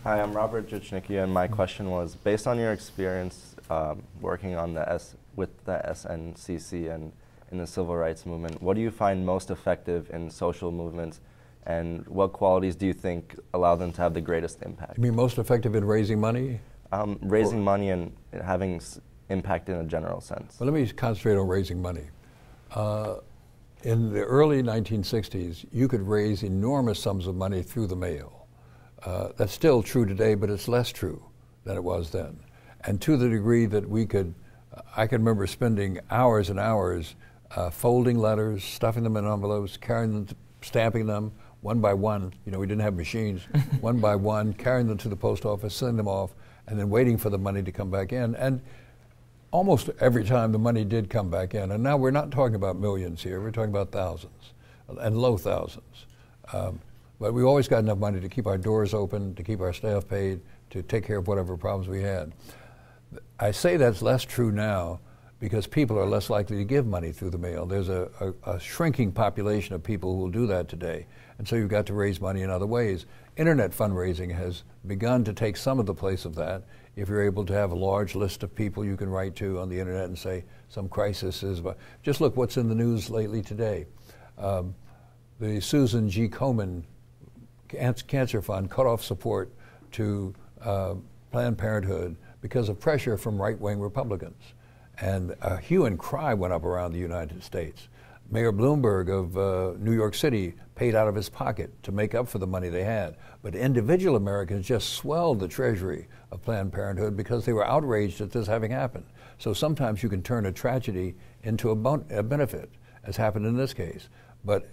Hi, I'm Robert Juchnicki, and my question was, based on your experience working on with the SNCC and in the civil rights movement, what do you find most effective in social movements, and what qualities do you think allow them to have the greatest impact? You mean most effective in raising money? Raising money and having impact in a general sense. Well, let me concentrate on raising money. In the early 1960s, you could raise enormous sums of money through the mail. That's still true today, but it's less true than it was then. And to the degree that we could, I can remember spending hours and hours folding letters, stuffing them in envelopes, carrying them, stamping them one by one. You know, we didn't have machines. One by one, carrying them to the post office, sending them off, and then waiting for the money to come back in. And almost every time the money did come back in, and now we're not talking about millions here, we're talking about thousands and low thousands. But we always got enough money to keep our doors open, to keep our staff paid, to take care of whatever problems we had. I say that's less true now because people are less likely to give money through the mail. There's a shrinking population of people who will do that today. And so you've got to raise money in other ways. Internet fundraising has begun to take some of the place of that. If you're able to have a large list of people you can write to on the internet and say some crisis is, just look what's in the news lately today. The Susan G. Komen Cancer Fund cut off support to Planned Parenthood because of pressure from right-wing Republicans. And a hue and cry went up around the United States. Mayor Bloomberg of New York City paid out of his pocket to make up for the money they had. But individual Americans just swelled the treasury of Planned Parenthood because they were outraged at this having happened. So sometimes you can turn a tragedy into a benefit, as happened in this case. But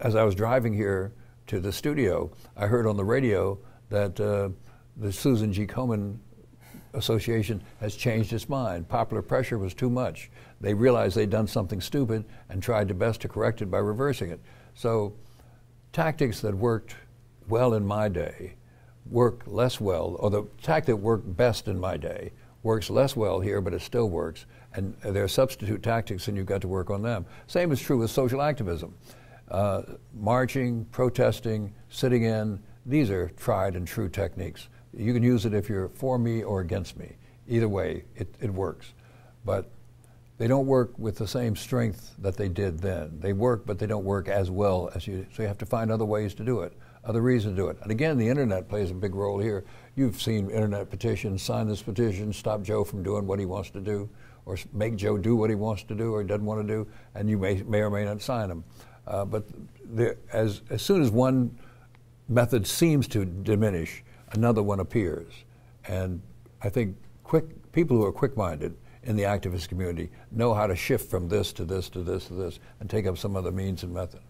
as I was driving here to the studio, I heard on the radio that the Susan G. Komen Association has changed its mind. Popular pressure was too much. They realized they'd done something stupid and tried their best to correct it by reversing it. So tactics that worked well in my day work less well, or the tactic that worked best in my day works less well here, but it still works. And there are substitute tactics, and you've got to work on them. Same is true with social activism. Marching, protesting, sitting in, these are tried and true techniques. You can use it if you're for me or against me. Either way, it works. But they don't work with the same strength that they did then. They work, but they don't work as well as you, so you have to find other ways to do it, other reasons to do it. And again, the internet plays a big role here. You've seen internet petitions, sign this petition, stop Joe from doing what he wants to do, or make Joe do what he wants to do or he doesn't want to do, and you may or may not sign them. But as soon as one method seems to diminish, another one appears. And I think people who are quick-minded in the activist community know how to shift from this to this to this to this and take up some other means and method.